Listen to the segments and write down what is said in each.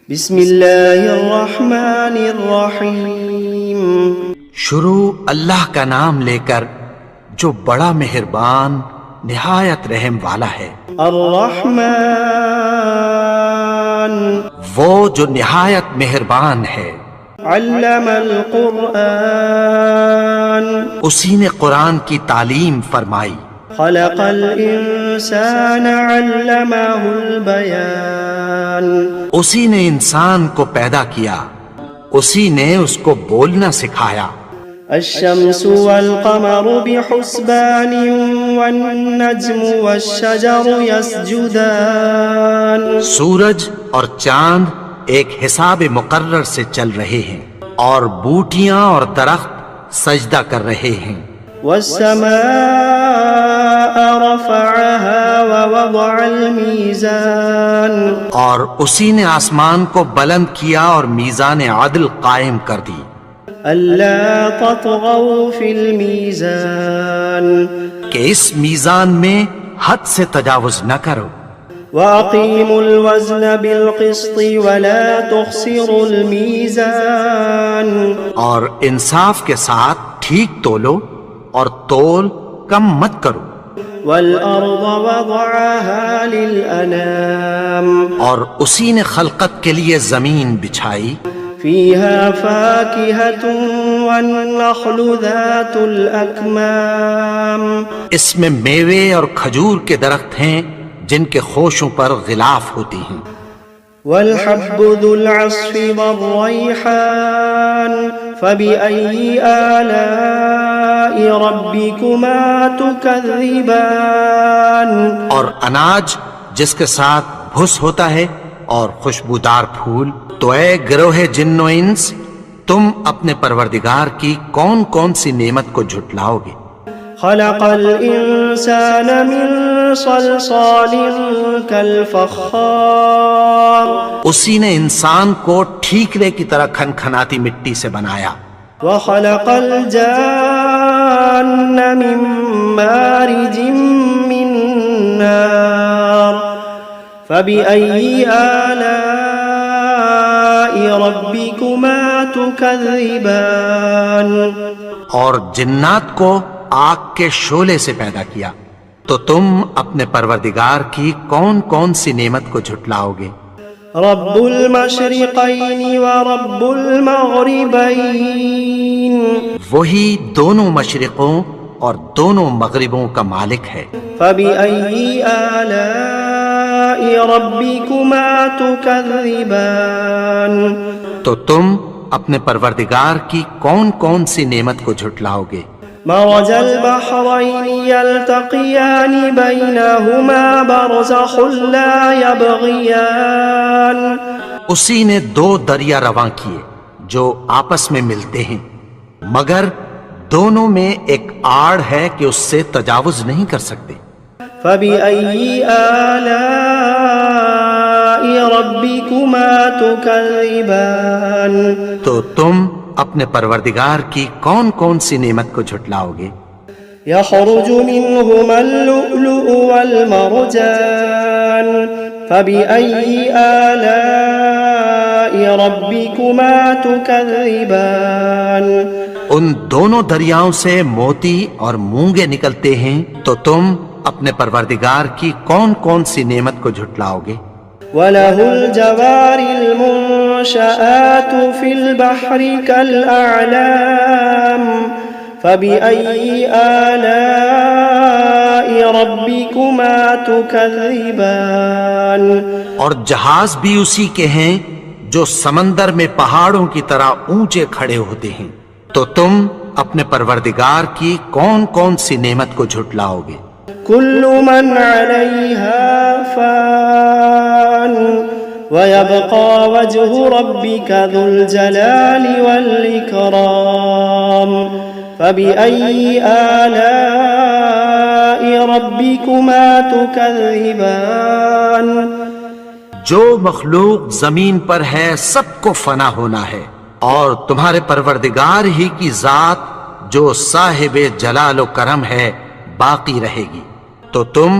بسم اللہ الرحمن الرحیم. شروع اللہ کا نام لے کر جو بڑا مہربان نہایت رحم والا ہے. الرحمن وہ جو نہایت مہربان ہے. علم القرآن اسی نے قرآن کی تعلیم فرمائی. خلق الانسان علمہ البیان اسی نے انسان کو پیدا کیا، اسی نے اس کو بولنا سکھایا. الشمس والقمر بحسبان والنجم والشجر يسجدان سورج اور چاند ایک حساب مقرر سے چل رہے ہیں، اور بوٹیاں اور درخت سجدہ کر رہے ہیں. والسماء رفعها ووضع الميزان اور اسی نے آسمان کو بلند کیا اور میزان عدل قائم کر دی. ألا تطغوا في الميزان کہ اس میزان میں حد سے تجاوز نہ کرو. وأقيموا الوزن بالقسط ولا تخسروا الميزان اور انصاف کے ساتھ ٹھیک تولو اور تول کم مت کرو. والأرض وضعها للأنام اور اسی نے خلقت کے لیے زمین بچھائی. فيها فاكهة والنخل ذات الأكمام اس میں میوے اور کھجور کے درخت ہیں جن کے خوشوں پر غلاف ہوتی ہیں. والحب ذو العصف والريحان فبأي آلاء ربكما تكذبان اور اناج جس کے ساتھ بھس ہوتا ہے اور خوشبودار پھول. تو اے گروہ جن و انس، تم اپنے پروردگار کی کون کون سی نعمت کو جھٹلاؤ گے. خلق الإنسان من صلصال كالفخار اسی نے انسان کو ٹھیکرے کی طرح کھنکھناتی مٹی سے بنایا. وخلق الجان من مارج من نار فبأي آلاء ربكما تكذبان اور جنات کو آگ کے شعلے سے پیدا کیا. تو تم اپنے پروردگار کی کون کون سی نعمت کو جھٹلاؤ گے. رب المشرقین ورب المغربین وہی دونوں مشرقوں اور دونوں مغربوں کا مالک ہے. فبأي آلاء ربكما تكذبان تو تم اپنے پروردگار کی کون کون سی نعمت کو جھٹلاؤ گے. مرج البحرين يلتقيان بينهما برزخ لا يبغيان اسی نے دو دریا رواں کیے جو آپس میں ملتے ہیں، مگر دونوں میں ایک آڑ ہے کہ اس سے تجاوز نہیں کر سکتے. فبأي آلاء ربكما تكذبان تو تم اپنے پروردگار کی کون کون سی نعمت کو جھٹلاؤ گے. يخرج منهما اللؤلؤ والمرجان فبأي آلاء ربكما تكذبان ان دونوں دریاؤں سے موتی اور مونگے نکلتے ہیں، تو تم اپنے پروردگار کی کون کون سی نعمت کو جھٹلاؤ گے. وَلَهُ الْجَوَارِ الْمُنشَآتُ فِي الْبَحْرِ كَالْأَعْلَامِ فَبِأَيِّ آلَاءِ رَبِّكُمَا تُكَذِّبَانِ اور جہاز بھی اسی کے ہیں جو سمندر میں پہاڑوں کی طرح اونچے کھڑے ہوتے ہیں. تو تم اپنے پروردگار کی کون کون سی نعمت کو جھٹلاؤ گے. كل من عليها فان ويبقى وجه ربك ذو الجلال والإكرام فبأي آلاء ربكما تكذبان جو مخلوق زمین پر ہے سب کو فنا ہونا ہے، اور تمہارے پروردگار ہی کی ذات جو صاحب جلال و کرم ہے باقی رہے گی. تو تم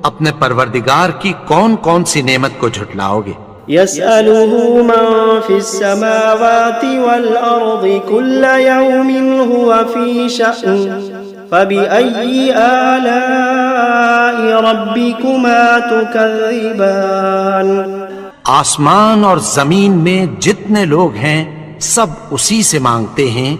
اپنے پروردگار کی کون کون سی نعمت کو جھٹلاؤ گے؟ يسأله من في السماوات والأرض كل يوم هو في شأن فبأي آلاء ربكما تكذبان. آسمان اور زمین میں جتنے لوگ ہیں سب اسی سے مانگتے ہیں،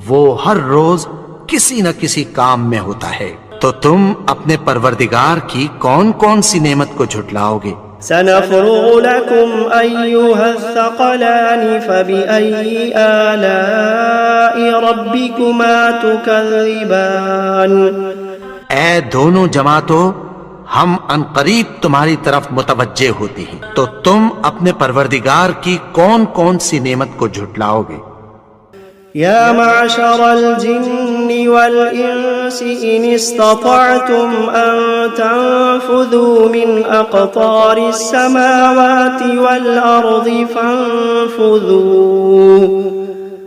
وہ ہر روز کسی نہ کسی کام میں ہوتا ہے، تو تم اپنے پروردگار کی کون کون سی نعمت کو جھٹلاؤ گے؟ سنفرغ لكم أيها الثقلان فبأي آلاء ربكما تكذبان. اے دونوں جماعتوں، ہم عنقریب تمہاری طرف متوجہ ہوتے ہیں، تو تم اپنے پروردگار کی کون کون سی نعمت کو جھٹلاؤ گے؟ يا معشر الجن والإنس إن استطعتم أن تنفذوا من أقطار السماوات والأرض فانفذوا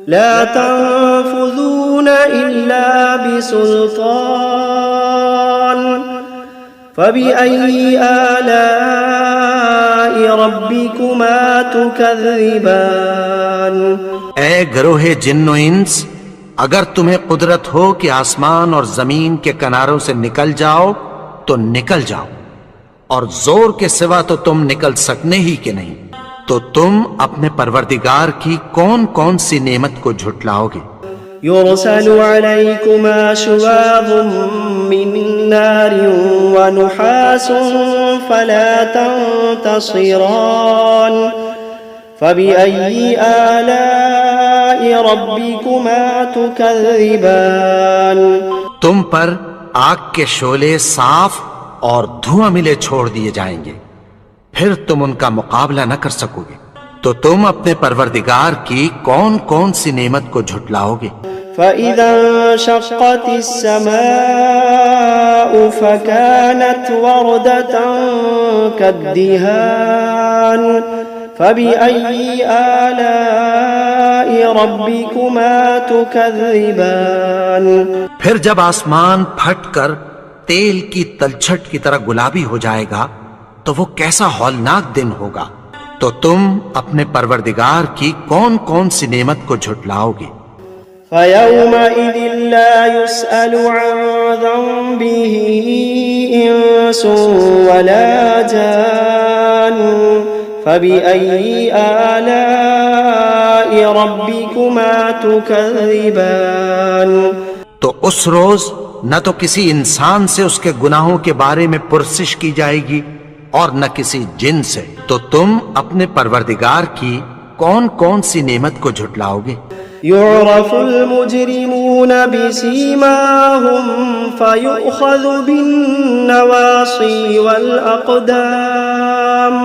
لا تنفذون إلا بسلطان فبأي آلاء ربكما تكذبان. اے گروہ جن و انس، اگر تمہیں قدرت ہو کہ آسمان اور زمین کے کناروں سے نکل جاؤ تو نکل جاؤ، اور زور کے سوا تو تم نکل سکنے ہی کہ نہیں، تو تم اپنے پروردگار کی کون کون سی نعمت کو جھٹلاؤ گے؟ يرسل عليكما شواظ من نار ونحاس فلا تنتصران فبأي آلاء ربكما تكذبان. تم پر آگ کے شعلے صاف اور دھواں ملے چھوڑ دیے جائیں گے، پھر تم ان کا مقابلہ نہ کر سکو گے، تو تم اپنے پروردگار کی کون کون سی نعمت کو جھٹلاؤ گے؟ فإذا انشقت السماء فكانت وردة كالدهان فبأي آلاء ربكما تكذبان. پھر جب آسمان پھٹ کر تیل کی تلچھٹ کی طرح گلابی ہو جائے گا تو وہ کیسا ہولناک دن ہوگا، تو تم اپنے پروردگار کی کون کون سی نعمت کو جھٹلاؤ گے؟ فيومئذ لا يسأل عن ذنبه إنس ولا جان فبأي آلاء ربكما تكذبان. تو اس روز نہ تو کسی انسان سے اس کے گناہوں کے بارے میں پرسش کی جائے گی اور نہ کسی جن سے، تو تم اپنے پروردگار کی کون کون سی نعمت کو جھٹلاؤ گے؟ يعرف المجرمون بسيماهم فيؤخذ بالنواصي والأقدام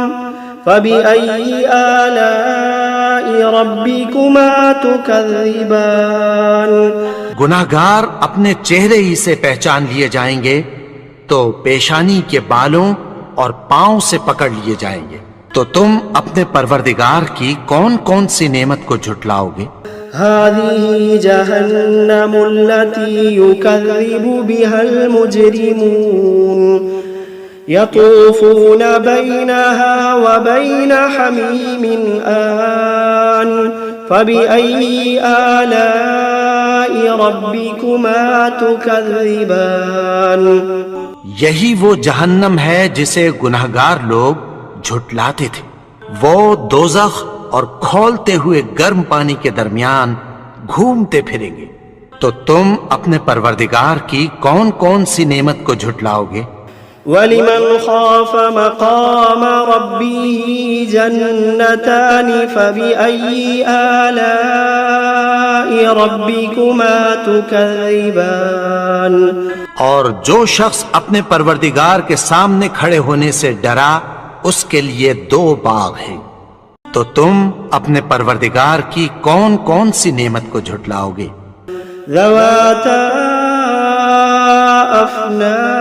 فبأي آلاء ربكما تكذبان. گناہگار اپنے چہرے ہی سے پہچان لیے جائیں گے تو پیشانی کے بالوں اور پاؤں سے پکڑ لیے جائیں گے، تو تم اپنے پروردگار کی کون کون سی نعمت کو جھٹلاؤ گے؟ هذه جهنم التي يكذب بها المجرمون يطوفون بينها وبين حميم آن فبأي آلاء ربكما تكذبان. یہی وہ جہنم ہے جسے گناہگار لوگ جھٹلاتے تھے، وہ دوزخ اور کھولتے ہوئے گرم پانی کے درمیان گھومتے پھریں گے، تو تم اپنے پروردگار کی کون کون سی نعمت کو جھٹلاؤ گے؟ وَلِمَنْ خَافَ مَقَامَ رَبِّهِ جَنَّتَانِ فَبِأَيِّ آلَاءِ رَبِّكُمَا تُكَذِّبَانِ. اور جو شخص اپنے پروردگار کے سامنے کھڑے ہونے سے ڈرا، اس کے لیے دو باغ ہیں، تو تم اپنے پروردگار کی کون کون سی نعمت کو جھٹلاؤ گے؟ ذواتا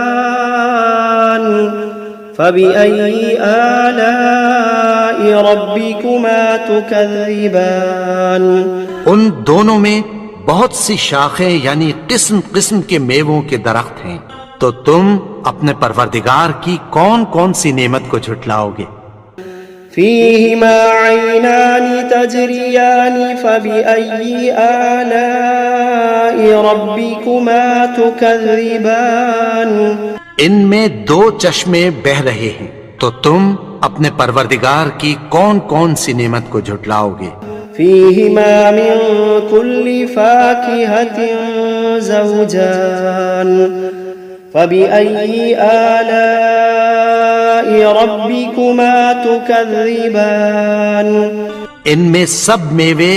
افنان فبأي آلاء ربكما تكذبان. ان دونوں میں بہت سی شاخیں یعنی قسم قسم کے میووں کے درخت ہیں، تو تم اپنے پروردگار کی کون کون سی نعمت کو جھٹلاؤ گے؟ فيهما عينان تجريان فبأي آلاء ربكما تكذبان ان میں دو چشمے بہ رہے ہیں، تو تم اپنے پروردگار کی کون کون سی نعمت کو جھٹلاؤ گے؟ فيهما من كل فاكهة زوجان فبأي آلاء ربكما تكذبان ان میں سب میوے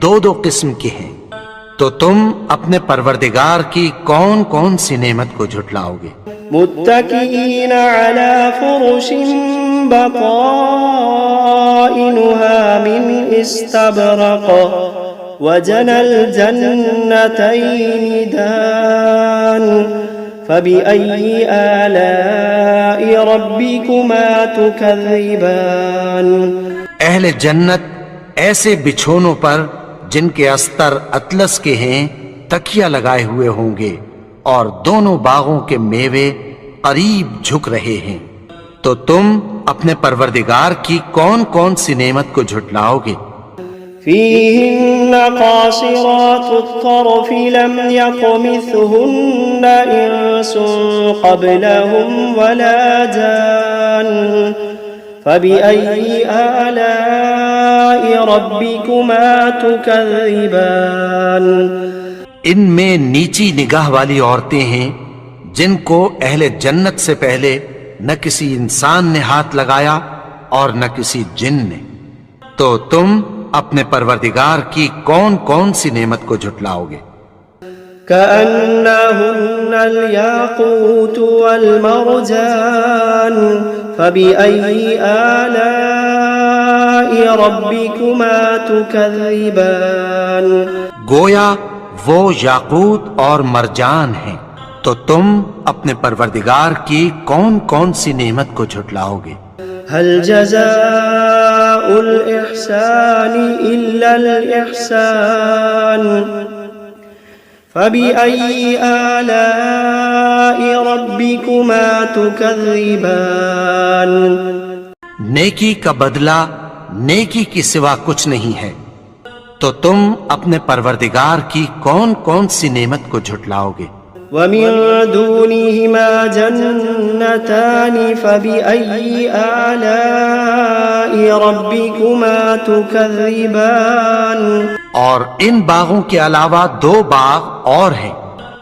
دو دو قسم کے ہیں، تو تم اپنے پروردگار کی کون کون سی نعمت کو جھٹلاؤ گے؟ متكئين على فرش بطائنها من استبرق وجنى الجنتين دان فبأي آلاء ربكما تكذبان اہل جنت ایسے بچھونوں پر جن کے استر اطلس کے ہیں تکیہ لگائے ہوئے ہوں گے، اور دونوں باغوں کے میوے قریب جھک رہے ہیں، تو تم اپنے پروردگار کی کون کون سی نعمت کو جھٹلاؤ گے؟ فيهن قاصرات الطرف لم يطمثهن إنس قبلهم ولا جان فبأي آلاء ربكما تكذبان ان میں نیچی نگاہ والی عورتیں ہیں جن کو اہل جنت سے پہلے نہ کسی انسان نے ہاتھ لگایا اور نہ کسی جن نے، تو تم اپنے پروردگار کی کون کون سی نعمت کو جھٹلاؤ گے؟ كأنهن الياقوت والمرجان فبأي آلاء ربكما تكذبان گویا وہ یاقوت اور مرجان ہیں، تو تم اپنے پروردگار کی کون کون سی نعمت کو جھٹلاؤ گے؟ هل جزاء الإحسان إلا الإحسان فبأي آلاء ربكما تكذبان نیکی کا بدلہ نیکی کی سوا کچھ نہیں ہے، تو تم اپنے پروردگار کی کون کون سی نعمت کو جھٹلاؤ گے؟ ومن دونهما جنتان فبأي آلاء ربكما تكذبان اور ان باغوں کے علاوہ دو باغ اور ہیں،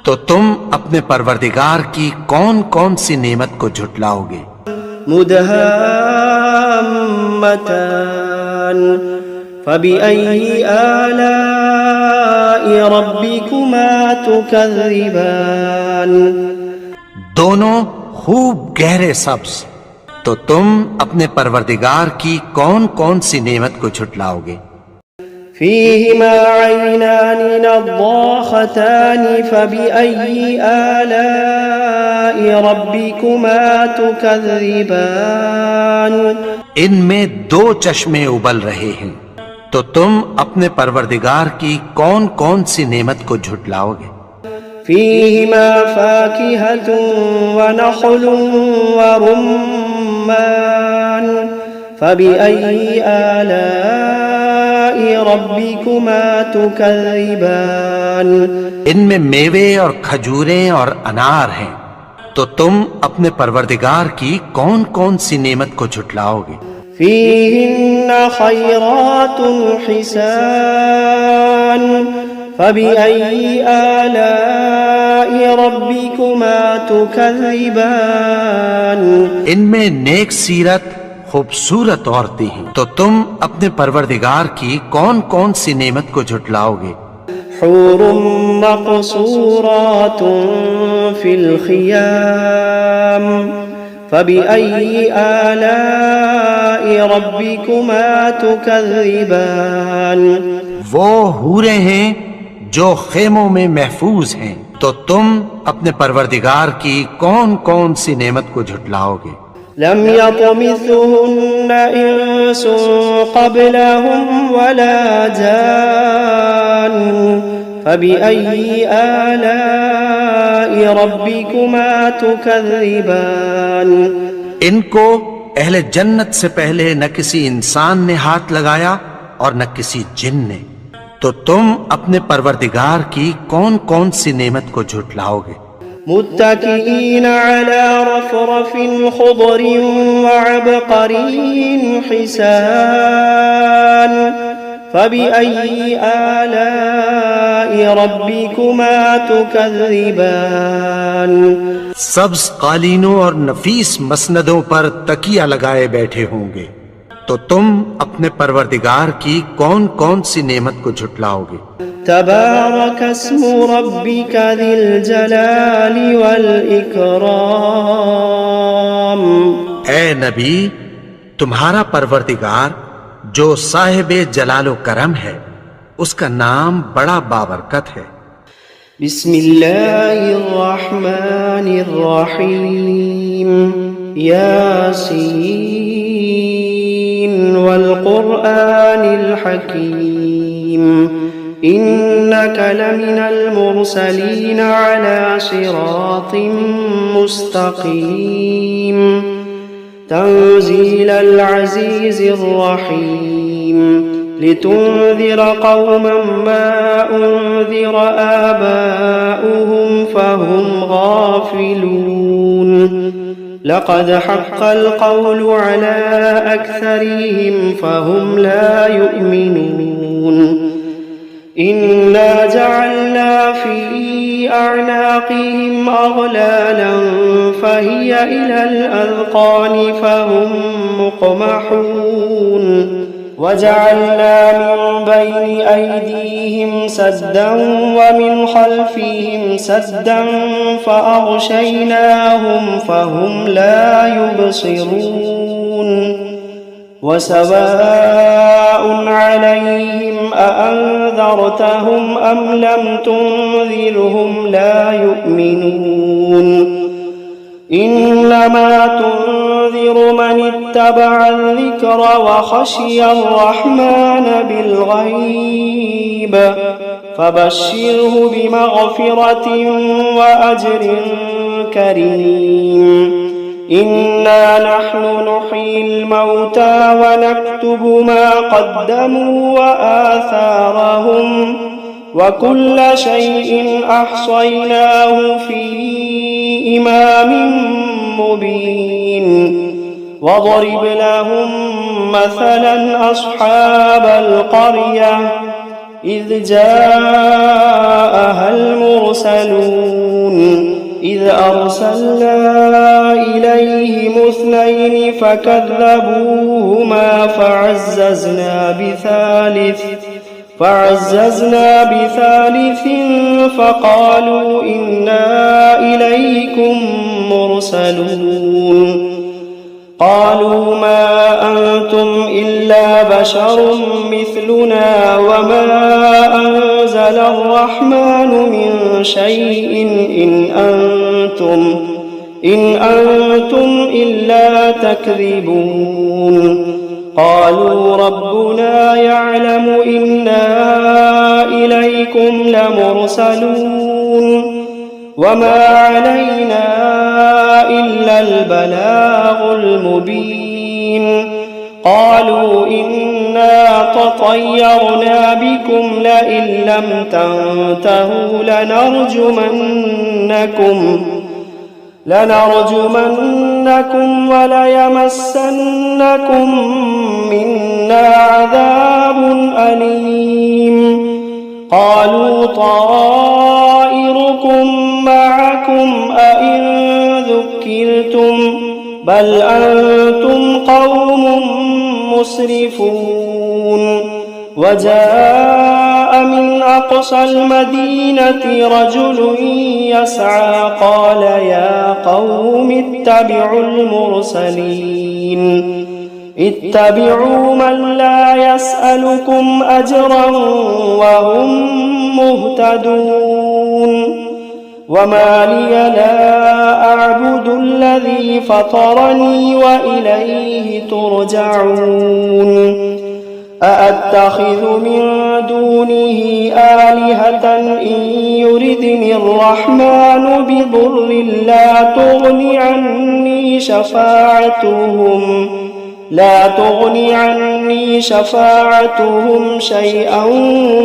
تو تم اپنے پروردگار کی کون کون سی نعمت کو جھٹلاؤ گے؟ مدهامتان فبأي آلاء ربكما تكذبان دونوں خوب گہرے سبز، تو تم اپنے پروردگار کی کون کون سی نعمت کو جھٹلاؤ گے؟ فيهما عينان نضاختان فبأي آلاء ربكما تكذبان ان میں دو چشمے ابل رہے ہیں، تو تم اپنے پروردگار کی کون کون سی نعمت کو جھٹلاؤ گے؟ فيهما فاكهة ونخل ورمان فبأي آلاء ربكما تكذبان ان میں میوے اور کھجوریں اور انار ہیں، تو تم اپنے پروردگار کی کون کون سی نعمت کو جھٹلاؤ گے؟ فيهن خيرات حسان فبأي آلاء ربكما تكذبان ان میں نیک سیرت خوبصورت عورتیں ہیں، تو تم اپنے پروردگار کی کون کون سی نعمت کو جھٹلاؤ گے؟ حور مقصورات في الخيام فبأي آلاء ربكما تكذبان وہ حوریں ہیں جو خیموں میں محفوظ ہیں، تو تم اپنے پروردگار کی کون کون سی نعمت کو جھٹلاؤ گے؟ لم يطمثهن إنس قبلهم ولا جان فبأي آلاء ربكما تكذبان ان کو اہل جنت سے پہلے نہ کسی انسان نے ہاتھ لگایا اور نہ کسی جن نے، تو تم اپنے پروردگار کی کون کون سی نعمت کو جھٹلاؤ گے؟ متكئين على رفرف خضر وعبقري حسان فبأي آلاء ربكما تكذبان؟ سبز قالینوں اور نفیس مسندوں پر تکیہ لگائے بیٹھے ہوں گے، تو تم اپنے پروردگار کی کون کون سی نعمت کو جھٹلاؤ گے؟ تبارك اسم ربك ذي الجلال والإكرام. اے نبی، تمہارا پروردگار جو صاحب جلال و کرم ہے، اس کا نام بڑا بابرکت ہے۔ بسم اللہ الرحمن الرحیم. یاسین والقرآن الحکیم إنك لمن المرسلين على صراط مستقيم تنزيل العزيز الرحيم لتنذر قوما ما أنذر آباؤهم فهم غافلون لقد حق القول على أكثرهم فهم لا يؤمنون إنا جعلنا في أعناقهم أغلالا فهي إلى الأذقان فهم مقمحون وجعلنا من بين أيديهم سدا ومن خلفهم سدا فأغشيناهم فهم لا يبصرون وسواء عليهم أأنذرتهم أم لم تنذرهم لا يؤمنون إنما تنذر من اتبع الذكر وخشي الرحمن بالغيب فبشره بمغفرة وأجر كريم. إنا نحن نحيي الموتى ونكتب ما قدموا وآثارهم وكل شيء أحصيناه في إمام مبين. واضرب لهم مثلا أصحاب القرية إذ جاءها المرسلون إذ أرسلنا إليهم 2 فكذبوهما فعززنا بثالث فقالوا إنا إليكم مرسلون. قالوا ما أنتم إلا بشر مثلنا وما أنزل الرحمن من شيء إن أنتم إلا تكذبون. قالوا ربنا يعلم إنا إليكم لمرسلون وما علينا إلا البلاغ المبين. قالوا إنا تطيرنا بكم لئن لم تنتهوا لنرجمنكم وليمسنكم منا عذاب أليم. قالوا طائركم معكم أئن ذكرتم بل أنتم قوم مسرفون. وجاء من أقصى المدينة رجل يسعى قال يا قوم اتبعوا المرسلين اتبعوا من لا يسألكم أجرا وهم مهتدون. وما لي لا أعبد الذي فطرني وإليه ترجعون. أأتخذ من دونه آلهة إن يردني الرحمن بضر لا تغن عني شفاعتهم شيئا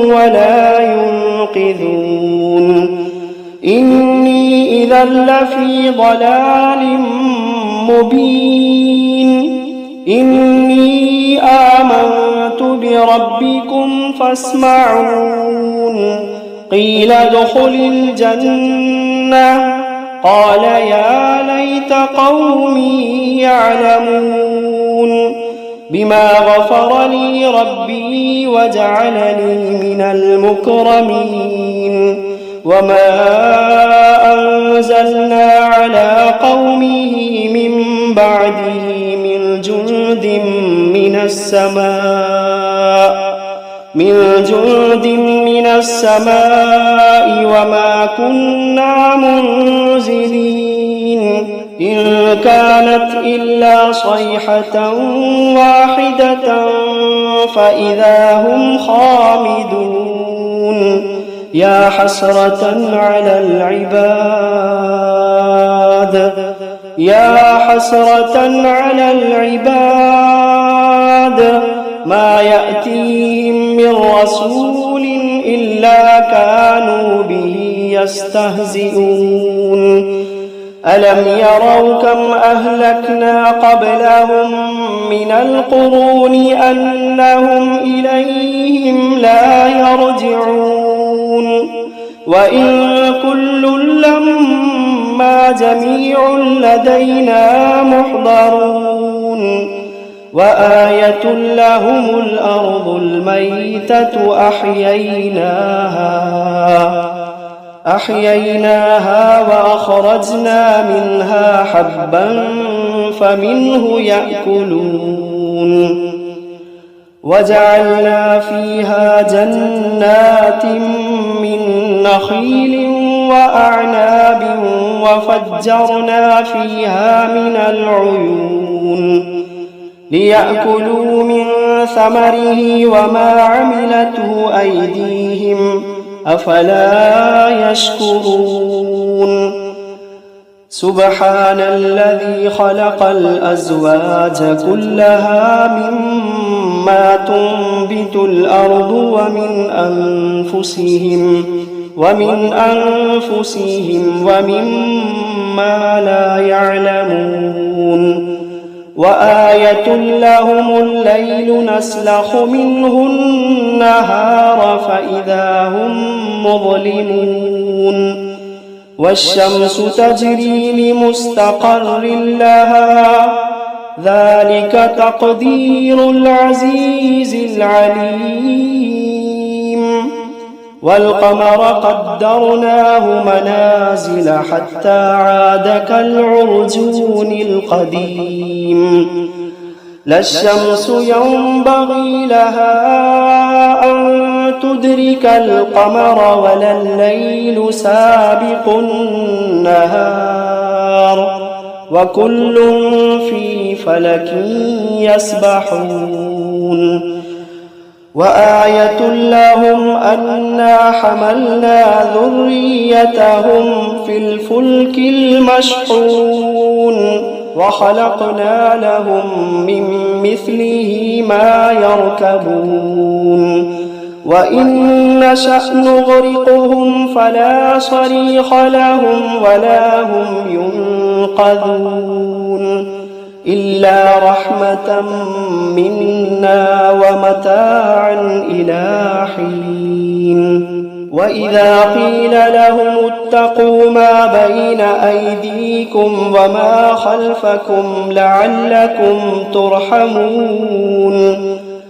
ولا ينقذون إني إذا لفي ضلال مبين إني آمنت بربكم فاسمعون قيل ادخل الجنة قال يا ليت قومي يعلمون بما غفر لي ربي وجعلني من المكرمين وما أنزلنا على قومه من بعده من جند من السماء وما كنا منزلين إن كانت إلا صيحة واحدة فإذا هم خامدون يا حسرة على العباد ما يأتيهم من رسول إلا كانوا به يستهزئون ألم يروا كم أهلكنا قبلهم من القرون أنهم إليهم لا يرجعون وإن كل لما جميع لدينا محضرون وآية لهم الأرض الميتة أحييناها وأخرجنا منها حبا فمنه يأكلون وجعلنا فيها جنات من نخيل وأعناب وفجرنا فيها من العيون ليأكلوا من ثمره وما عملته أيديهم أفلا يشكرون سبحان الذي خلق الأزواج كلها مما تنبت الأرض ومن أنفسهم ومما لا يعلمون وآية لهم الليل نسلخ منه النهار فإذا هم مظلمون والشمس تجري لمستقر لها ذلك تقدير العزيز العليم والقمر قدرناه منازل حتى عاد كالعرجون القديم لا الشمس ينبغي لها أن تدرك القمر ولا الليل سابق النهار وكل في فلك يسبحون وآية لهم أنا حملنا ذريتهم في الفلك المشحون وخلقنا لهم من مثله ما يركبون وإن نشأ نغرقهم فلا صريخ لهم ولا هم ينقذون إلا رحمة منا ومتاعا إلى حين وإذا قيل لهم اتقوا ما بين أيديكم وما خلفكم لعلكم ترحمون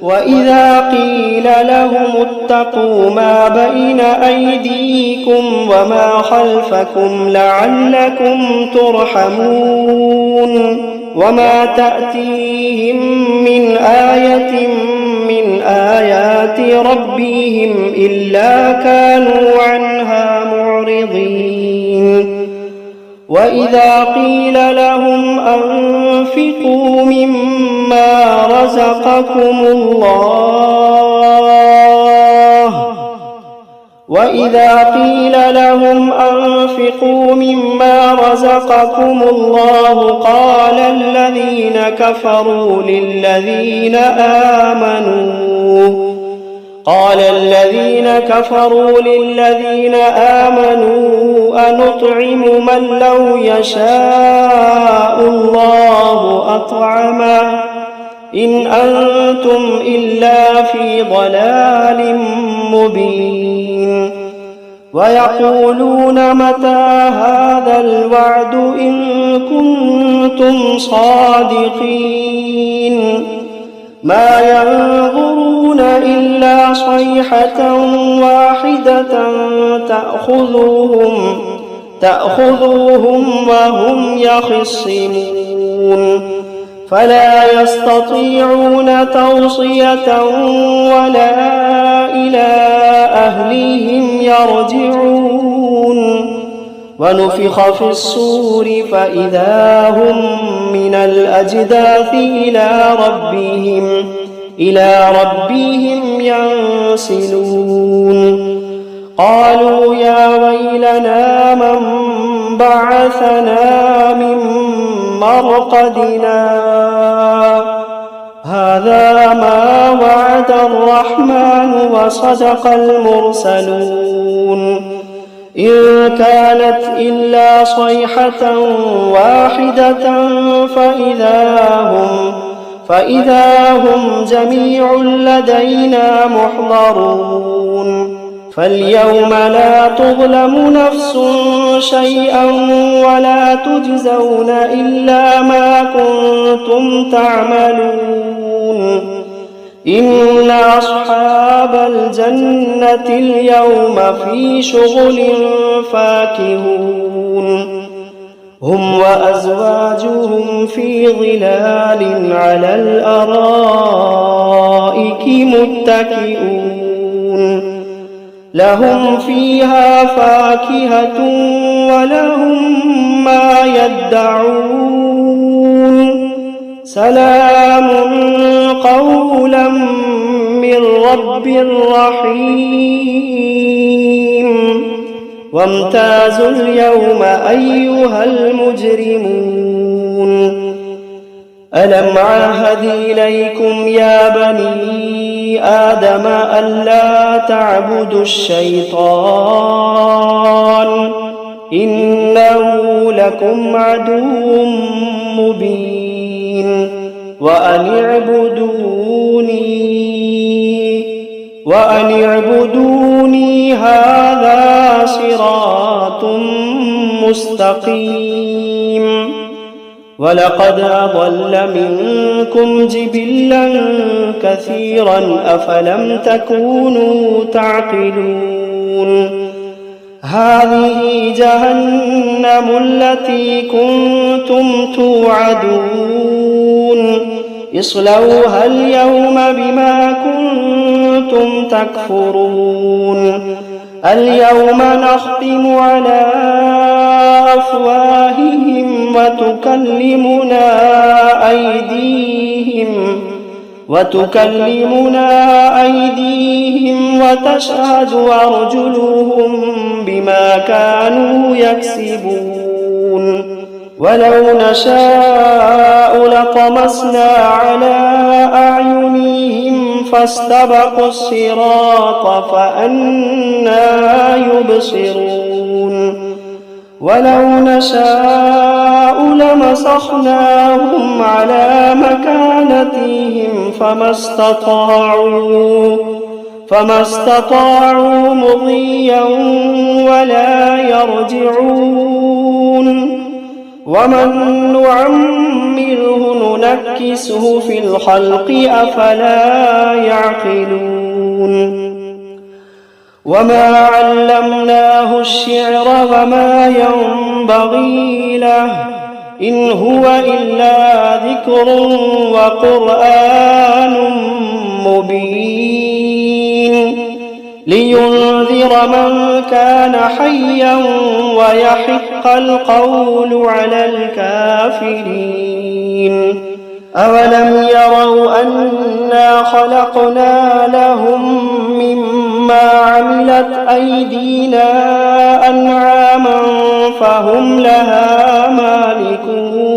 وإذا قيل لهم اتقوا ما بين أيديكم وما خلفكم لعلكم ترحمون وما تأتيهم من آية من آيات ربهم إلا كانوا عنها معرضين وإذا قيل لهم أنفقوا مما رزقكم الله وإذا قيل لهم أنفقوا مما رزقكم الله قال الذين كفروا للذين آمنوا أنطعم من لو يشاء الله أطعمه إن أنتم إلا في ضلال مبين ويقولون متى هذا الوعد إن كنتم صادقين ما ينظرون إلا صيحة واحدة تأخذوهم وهم يخصمون فلا يستطيعون توصية ولا إلى أهليهم يرجعون ونفخ في الصور فإذا هم من الأجداث إلى ربهم ينسلون قالوا يا ويلنا من بعثنا من مرقدنا هذا ما وعد الرحمن وصدق المرسلون إن كانت إلا صيحة واحدة فإذا هم جميع لدينا محضرون فاليوم لا تظلم نفس شيئا ولا تجزون إلا ما كنتم تعملون إن أصحاب الجنة اليوم في شغل فاكهون هم وأزواجهم في ظلال على الأرائك متكئون لهم فيها فاكهة ولهم ما يدعون سلام قولا من رب رحيم وامتازوا اليوم أيها المجرمون ألم عاهد إليكم يا بني آدم ألا تعبدوا الشيطان إنه لكم عدو مبين وأن اعبدوني هذا صراط مستقيم ولقد أضل منكم جبلا كثيرا أفلم تكونوا تعقلون هذه جهنم التي كنتم توعدون اصلوها اليوم بما كنتم تكفرون اليوم نختم على أفواههم وتكلمنا أيديهم وتشهد أرجلهم بما كانوا يكسبون ولو نشاء لطمسنا على أعينهم فاستبقوا الصراط فأنى يبصرون ولو نشاء لمسخناهم على مكانتهم فما استطاعوا مضيا ولا يرجعون ومن نعمره ننكسه في الخلق أفلا يعقلون وما علمناه الشعر وما ينبغي له إن هو إلا ذكر وقرآن مبين لينذر من كان حيا ويحق القول على الكافرين أولم يروا أنا خلقنا لهم مما عملت أيدينا أنعاما فهم لها مالكون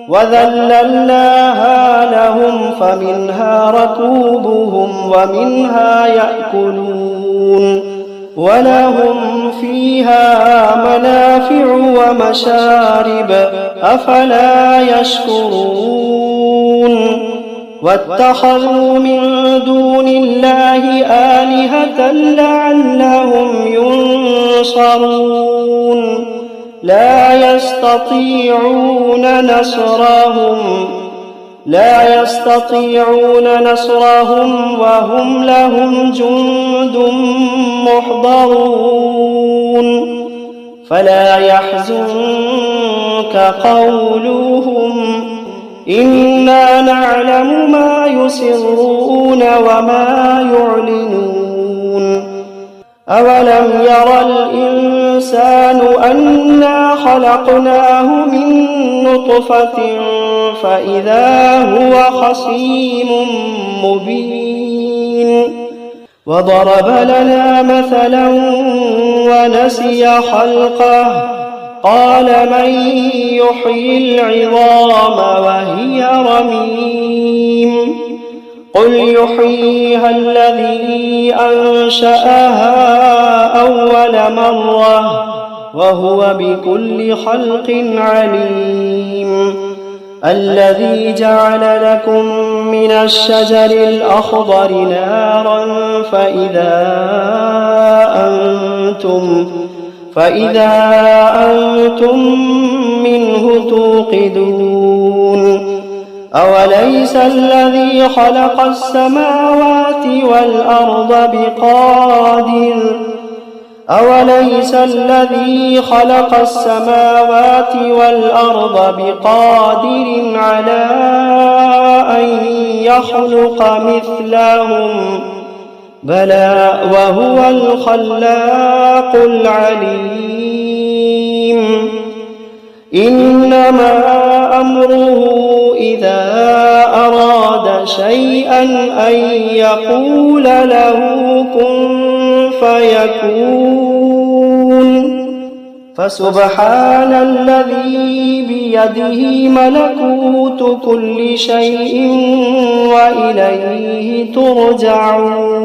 وذللناها لهم فمنها ركوبهم ومنها يأكلون ولهم فيها منافع ومشارب أفلا يشكرون واتخذوا من دون الله آلهة لعلهم ينصرون لا يستطيعون نصرهم وهم لهم جند محضرون فلا يحزنك قولهم إنا نعلم ما يسرون وما يعلنون أولم ير الإنسان أنا خلقناه من نطفة فإذا هو خصيم مبين وضرب لنا مثلا ونسي خلقه قال من يحيي العظام وهي رميم قل يحييها الذي أنشأها أول مرة وهو بكل خلق عليم الذي جعل لكم من الشجر الأخضر نارا فإذا أنتم منه توقدون أوليس الذي خلق السماوات والأرض بقادر على أن يخلق مثلهم بلى وهو الخلاق العليم إنما أمره إذا أراد شيئا أن يقول له كن فيكون فسبحان الذي بيده ملكوت كل شيء وإليه ترجعون